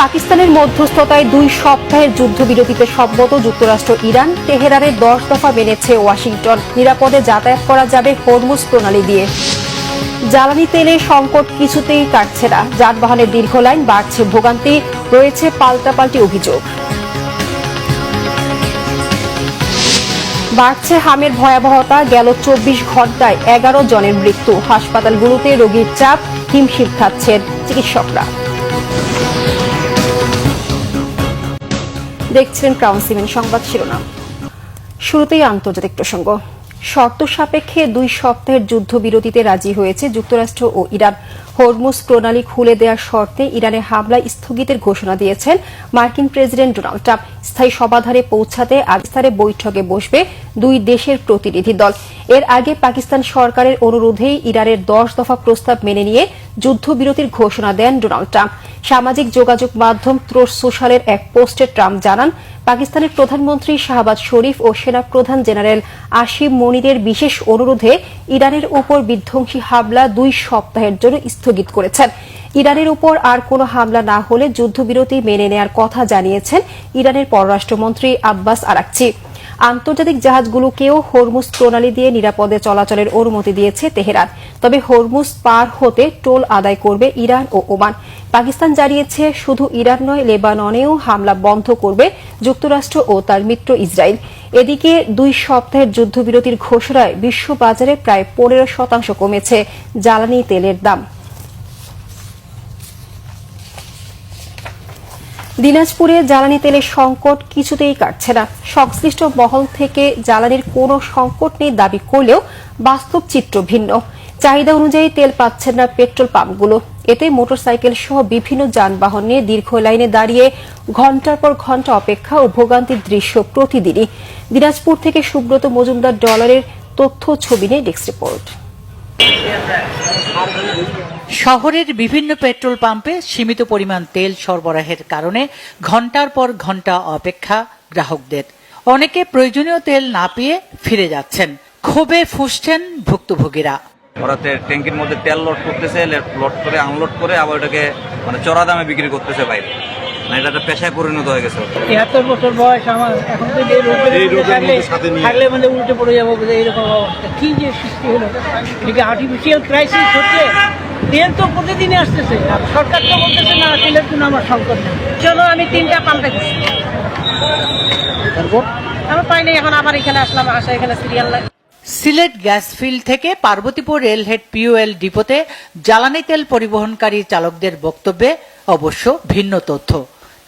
পাকিস্তানের মধ্যস্থতায় 2 সপ্তাহের যুদ্ধবিরতিতে সম্মত যুক্তরাষ্ট্র ইরান। তেহরানের 10 দফা মেনেছে ওয়াশিংটন। নিরাপদে যাতায়াত করা যাবে হরমুজ প্রণালী দিয়ে। জ্বালানি তেলের সংকট কিছুতেই কাটছে না। যানবাহনের দীর্ঘ লাইন, বাড়ছে ভোগান্তি, রয়েছে পাল্টাপাল্টি অভিযোগ। বাড়ছে হামের ভয়াবহতা। গেল 24 ঘন্টায় 11 জনের মৃত্যু। হাসপাতালগুলোতে রোগীর চাপ, হিমশিম খাচ্ছেন চিকিৎসকরা। দেখছেন ক্রাউন সিমেন্ট সংবাদ শিরোনাম। শুরুতেই আন্তর্জাতিক প্রসঙ্গ। শর্ত সাপেক্ষে 2 সপ্তাহের যুদ্ধবিরতিতে রাজি হয়েছে যুক্তরাষ্ট্র ও ইরান। হরমুজ প্রণালী খুলে দেওয়ার শর্তে ইরানে হামলা স্থগিতের ঘোষণা দিয়েছেন মার্কিন প্রেসিডেন্ট ডোনাল্ড ট্রাম্প। স্থায়ী সমাধানে পৌঁছাতে আজ বৈঠকে বসবে 2 দেশের প্রতিনিধি দল। এর আগে পাকিস্তান সরকারের অনুরোধেই ইরানের 10 দফা প্রস্তাব মেনে নিয়ে যুদ্ধবিরতির ঘোষণা দেন ডোনাল্ড ট্রাম্প। সামাজিক যোগাযোগ মাধ্যম ট্রুথ সোশ্যালের এক পোস্টে ট্রাম্প জানান, পাকিস্তানের প্রধানমন্ত্রী শাহবাজ শরীফ ও সেনাপ্রধান জেনারেল আসিম মনিরের বিশেষ অনুরোধে ইরানের উপর বিধ্বংসী হামলা 2 সপ্তাহের জন্য স্থগিত করেছেন। ইরানের উপর আর কোনো হামলা না হলে যুদ্ধবিরতি মেনে নেয়ার কথা জানিয়েছেন ইরানের পররাষ্ট্রমন্ত্রী আব্বাস আরাকচি। আন্তর্জাতিক জাহাজগুলোকেও হরমুজ প্রণালী দিয়ে নিরাপদে চলাচলের অনুমতি দিয়েছে তেহরান। তবে হরমুজ পার হতে টোল আদায় করবে ইরান ও ওমান। পাকিস্তান জানিয়েছে, শুধু ইরান নয়, লেবাননেও হামলা বন্ধ করবে যুক্তরাষ্ট্র ও তার মিত্র ইসরায়েল। এদিকে 2 সপ্তাহের যুদ্ধবিরতির ঘোষণায় বিশ্ববাজারে প্রায় 15% কমেছে জ্বালানি তেলের দাম। দিনাজপুরে জ্বালানি তেলের সংকট কিছুতেই কাটছে না। সংশ্লিষ্ট মহল থেকে জ্বালানির কোনো সংকট নেই দাবি করলেও বাস্তব চিত্র ভিন্ন। চাহিদা অনুযায়ী তেল পাচ্ছেন না পেট্রোল পাম্পগুলো। এতে মোটরসাইকেল সহ বিভিন্ন যানবাহন নিয়ে দীর্ঘ লাইনে দাঁড়িয়ে ঘণ্টার পর ঘণ্টা অপেক্ষা ও ভোগান্তির দৃশ্য প্রতিদিনই। দিনাজপুর থেকে সুব্রত মজুমদার ডলারের তথ্য ছবি নিয়ে ডেস্ক রিপোর্ট। শহরের বিভিন্ন পেট্রোল পাম্পে সীমিত পরিমাণ তেল সরবরাহের কারণে ঘণ্টার পর ঘণ্টা অপেক্ষা গ্রাহকদের। অনেকে প্রয়োজনীয় তেল না পেয়ে ফিরে যাচ্ছেন। ক্ষোভে ফুঁসছেন ভুক্তভোগীরা। ওরা ট্যাঙ্কির মধ্যে তেল লোড করতেছে, লোড করে আনলোড করে আবার ওটাকে চড়া দামে বিক্রি করতেছে বাইরে। এটা একটা পেশায় পরিণত হয়ে গেছে। 73 বছর বয়স আমার, এখন তো থাকলে উল্টে পড়ে যাবো এইরকম অবস্থা। কি যে সৃষ্টি হলো, এদিকে আর্টিফিশিয়াল ক্রাইসিস হচ্ছে। তেল তো প্রতিদিনই আসতেছে, সরকার তো বলতেছে না তেলের জন্য আমার সংকট নেই। চলো, আমি 3টা পাম্পে গেছি, আমি পাইনি। এখন আবার এখানে আসলাম, আসা এখানে সিরিয়াল লাগে। সিলেট গ্যাস ফিল্ড থেকে পার্বতীপুর রেলহেড পিওএল ডিপোতে জ্বালানি তেল পরিবহনকারী চালকদের বক্তব্যে অবশ্য ভিন্ন তথ্য।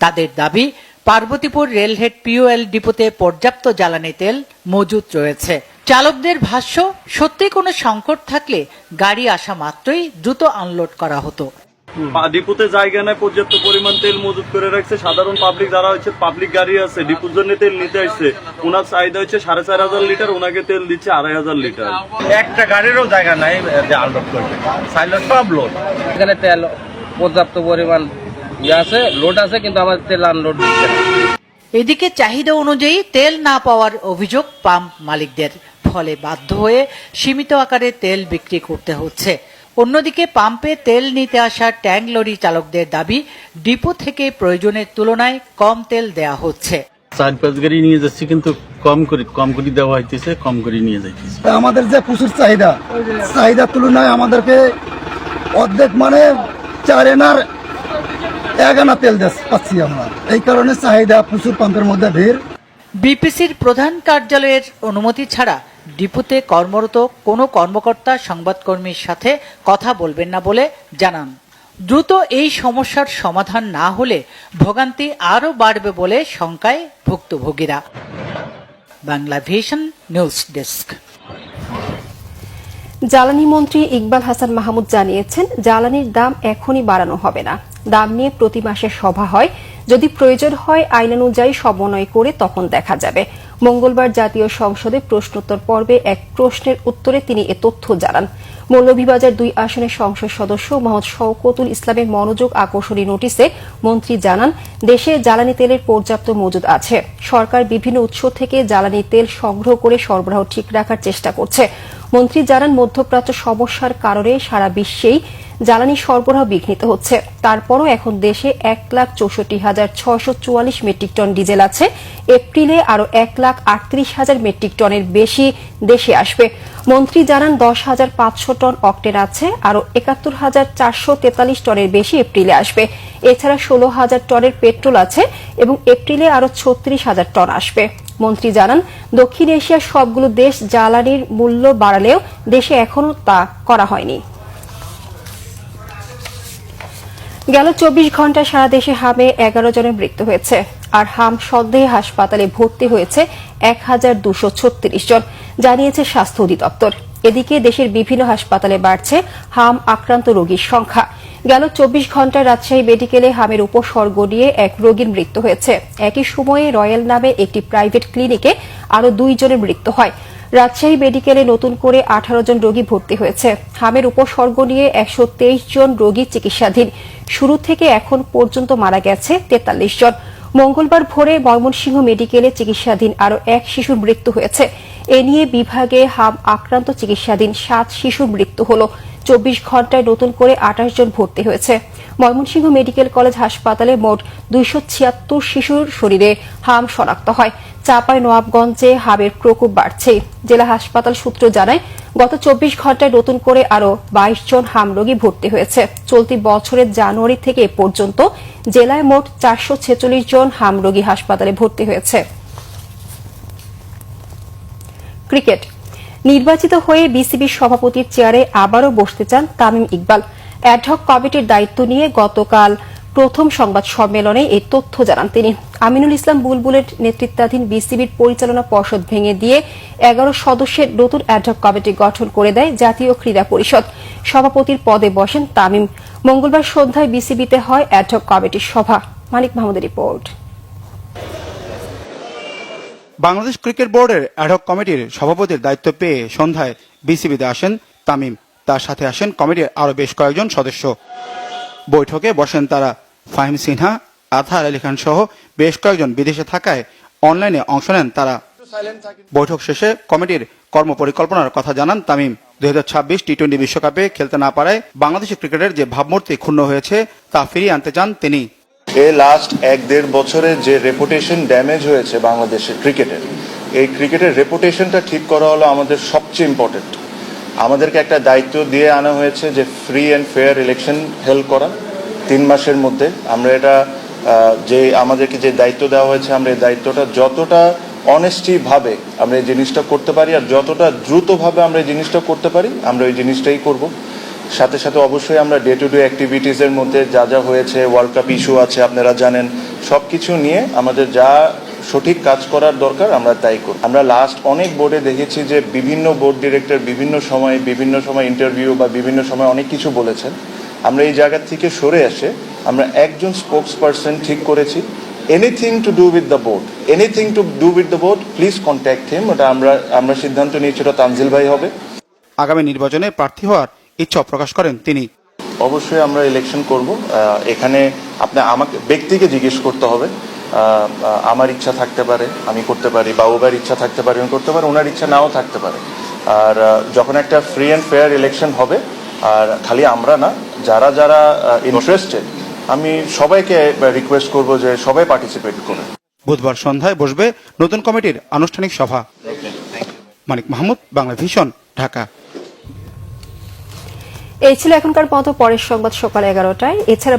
তাদের দাবি, পার্বতীপুর রেলহেড পিওএল ডিপোতে পর্যাপ্ত জ্বালানি তেল মজুত রয়েছে। চালকদের ভাষ্য, সত্যি কোনো সংকট থাকলে গাড়ি আসা মাত্রই দ্রুত আনলোড করা হতো। ডিপোতে জায়গা নেই, পর্যাপ্ত পরিমাণ তেল মজুত করে রাখছে। সাধারণ পাবলিক যারা হচ্ছে, পাবলিক গাড়ি আছে, ডিপোর জন্য তেল নিতে আসছে। ওনার চাহিদা হচ্ছে 4500 লিটার, ওনাকে তেল দিচ্ছে 2500 লিটার। একটা গাড়িরও জায়গা নাই যে আনলোড করবে, সাইলেন্ট সব লোড। এখানে তেল পর্যাপ্ত পরিমাণ আছে, লোড আছে, কিন্তু আমার তেল আনলোড দিচ্ছে না। এদিকে চাহিদা অনুযায়ী তেল না পাওয়ার অভিযোগ পাম্প মালিকদের। ফলে বাধ্য হয়ে সীমিত আকারে তেল বিক্রি করতে হচ্ছে। অন্যদিকে পাম্পে তেল নিতে আসা ট্যাঙ্ক লরি চালকদের দাবি, ডিপো থেকে প্রয়োজনের তুলনায় কম তেল দেয়া হচ্ছে। 4-5 গাড়ি নিয়ে যাচ্ছি, কিন্তু কম করে দেওয়া হইতেছে, কম করে নিয়ে যাইতেছে। আমাদের যে প্রচুর চাহিদার তুলনায় আমাদেরকে অর্ধেক 4 আনার 1 আনা তেল পাচ্ছি আমরা। এই কারণে চাহিদা প্রচুর, পাম্পের মধ্যে ভিড়। বিপিসির প্রধান কার্যালয়ের অনুমতি ছাড়া ডিপোতে কর্মরত কোনো কর্মকর্তা সংবাদকর্মীর সাথে কথা বলবেন না বলে জানান। দ্রুত এই সমস্যার সমাধান না হলে ভোগান্তি আরও বাড়বে বলে শঙ্কায় ভুক্তভোগীরা। Bangla vision news desk. জ্বালানি মন্ত্রী ইকবাল হাসান মাহমুদ জানিয়েছেন, জ্বালানির দাম এখনই বাড়ানো হবে না। দাম নিয়ে প্রতি মাসে সভা হয়, যদি প্রয়োজন হয় আইনানুযায়ী সমন্বয় করে তখন দেখা যাবে। মঙ্গলবার জাতীয় সংসদে প্রশ্নোত্তর পর্বে এক প্রশ্নের উত্তরে তিনি এ তথ্য জানান। মৌলভীবাজার 2 আসনের সংসদ সদস্য মোহাম্মদ শওকতুল ইসলামের মনোযোগ আকর্ষণী নোটিশে মন্ত্রী জানান, দেশে জ্বালানি তেলের পর্যাপ্ত মজুদ আছে। সরকার বিভিন্ন উৎস থেকে জ্বালানি তেল সংগ্রহ করে সরবরাহ ঠিক রাখার চেষ্টা করছে। মন্ত্রী জানান, মধ্যপ্রাচ্য সমস্যার কারণে সারা বিশ্বেই জ্বালানি সরবরাহ বিঘ্নিত হচ্ছে। তারপরও এখন দেশে 1,64,644 মেট্রিক টন ডিজেল আছে। এপ্রিলে আরও 1,38,000 মেট্রিক টনের বেশি দেশে আসবে। মন্ত্রী জানান 10,500 টন অকটেন আছে, আরও 71,443 টনের বেশি এপ্রিলে আসবে। এছাড়া 16,000 টনের পেট্রোল আছে এবং এপ্রিলে আরও 36,000 টন আসবে। মন্ত্রী জানান দক্ষিণ এশিয়ার সবগুলো দেশ জ্বালানির মূল্য বাড়ালেও দেশে এখনও তা করা হয়নি। গেল 24 ঘন্টায় সারা দেশে হামে 11 জনের মৃত্যু হয়েছে, আর হাম সন্দেহে হাসপাতালে ভর্তি হয়েছে 1,236 জন, জানিয়েছে স্বাস্থ্য অধিদপ্তর। এদিকে দেশের বিভিন্ন হাসপাতালে বাড়ছে হাম আক্রান্ত রোগীর সংখ্যা। গেল 24 ঘন্টায় রাজশাহী মেডিকেলে হামের উপসর্গ নিয়ে এক রোগীর মৃত্যু হয়েছে। একই সময়ে রয়্যাল নামে একটি প্রাইভেট ক্লিনিকে আরও 2 জনের মৃত্যু হয়। রাজশাহী মেডিকেলে নতুন করে 18 জন রোগী ভর্তি হয়েছে। হামের উপসর্গ নিয়ে 123 জন রোগী চিকিৎসাধীন। শুরু থেকে এখন পর্যন্ত মারা গেছে 43 জন। মঙ্গলবার ভোরে ময়মনসিংহ মেডিকেলে চিকিৎসাধীন আরও এক শিশুর মৃত্যু হয়েছে। এ নিয়ে বিভাগে হাম আক্রান্ত চিকিৎসাধীন 7 শিশুর মৃত্যু হল। 24 ঘন্টায় নতুন করে 28 জন ভর্তি হয়েছে। ময়মনসিংহ মেডিকেল কলেজ হাসপাতালে মোট 276 শিশুর শরীরে হাম শনাক্ত হয়। চাঁপাইনবাবগঞ্জে হামের প্রকোপ বাড়ছে। জেলা হাসপাতাল সূত্র জানায় গত 24 ঘন্টায় নতুন করে আরও 22 জন হাম রোগী ভর্তি হয়েছে। চলতি বছরের জানুয়ারি থেকে এ পর্যন্ত জেলায় মোট 446 জন হাম রোগী হাসপাতালে ভর্তি হয়েছে। ক্রিকেট। নির্বাচিত হয়ে বিসিবির সভাপতির চেয়ারে আবারও বসতে চান তামিম ইকবাল। অ্যাডহক কমিটির দায়িত্ব নিয়ে গতকাল প্রথম সংবাদ সম্মেলনে এই তথ্য জানান তিনি। আমিনুল ইসলাম বুলবুলের নেতৃত্বাধীন বিসিবির পরিচালনা পর্ষদ ভেঙে দিয়ে 11 সদস্যের নতুন অ্যাডহক কমিটি গঠন করে দেয় জাতীয় ক্রীড়া পরিষদ। সভাপতির পদে বসেন তামিম। মঙ্গলবার সন্ধ্যায় বিসিবিতে হয় অ্যাডহক কমিটির সভা। মানিক মাহমুদের রিপোর্ট। বাংলাদেশ ক্রিকেট বোর্ডের অ্যাডহক কমিটির সভাপতির দায়িত্ব পেয়ে সন্ধ্যায় বিসিবিতে আসেন তামিম। তার সাথে আসেন কমিটির আরও বেশ কয়েকজন সদস্য। বৈঠকে বসেন তারা ফাহিম সিনহা, আতহার আলী খান সহ বেশ কয়েকজন বিদেশে থাকায় অনলাইনে অংশ নেন তারা। বৈঠক শেষে কমিটির কর্মপরিকল্পনার কথা জানান তামিম। 2026 টি-20 বিশ্বকাপে খেলতে না পারায় বাংলাদেশি ক্রিকেটের যে ভাবমূর্তি ক্ষুণ্ণ হয়েছে তা ফিরিয়ে আনতে চান তিনি। এই লাস্ট 1-1.5 বছরে যে রেপুটেশন ড্যামেজ হয়েছে বাংলাদেশের ক্রিকেটের, এই ক্রিকেটের রেপুটেশনটা ঠিক করা হলো আমাদের সবচেয়ে ইম্পর্টেন্ট। আমাদেরকে একটা দায়িত্ব দিয়ে আনা হয়েছে যে free and fair election held করা 3 মাসের মধ্যে। আমরা এটা যে আমাদেরকে যে দায়িত্ব দেওয়া হয়েছে, আমরা এই দায়িত্বটা যতটা অনেস্টি ভাবে আমরা এই জিনিসটা করতে পারি আর যতটা দ্রুতভাবে আমরা এই জিনিসটা করতে পারি আমরা ওই জিনিসটাই করব। সাথে সাথে অবশ্যই আমরা ডে টু ডে অ্যাক্টিভিটিসের মধ্যে যা যা হয়েছে, ওয়ার্ল্ড কাপ ইস্যু আছে আপনারা জানেন, সব কিছু নিয়ে আমাদের যা সঠিক কাজ করার দরকার আমরা তাই করি। আমরা লাস্ট অনেক বোর্ডে দেখেছি যে বিভিন্ন বোর্ড ডিরেক্টর বিভিন্ন সময় ইন্টারভিউ বা বিভিন্ন সময় অনেক কিছু বলেছেন। আমরা এই জায়গা থেকে সরে এসে আমরা একজন স্পোক্স পারসন ঠিক করেছি। Anything to do with the board please contact him. ওটা আমরা সিদ্ধান্ত নিয়েছি ওটা তানজিল ভাই হবে। আগামী নির্বাচনে প্রার্থী হওয়ার ইচ্ছা প্রকাশ করেন তিনি। অবশ্যই আমরা ইলেকশন করব। এখানে আপনি আমাকে ব্যক্তিকে জিজ্ঞেস করতে হবে। আমার ইচ্ছা থাকতে পারে আমি করতে পারি, বাবুবার ইচ্ছা থাকতে পারে আমি করতে পারি, ওনার ইচ্ছা নাও থাকতে পারে। আর যখন একটা ফ্রি অ্যান্ড ফেয়ার ইলেকশন হবে, আর খালি আমরা না, যারা যারা ইন্টারেস্টেড, আমি সবাইকে রিকোয়েস্ট করব যে সবাই পার্টিসিপেট করে। বুধবার সন্ধ্যায় বসবে নতুন কমিটির আনুষ্ঠানিক সভা। মানিক মাহমুদ, বাংলা ভিশন, ঢাকা। এই ছিল এখনকার মতো। পরের সংবাদ সকাল 11টায়। এছাড়া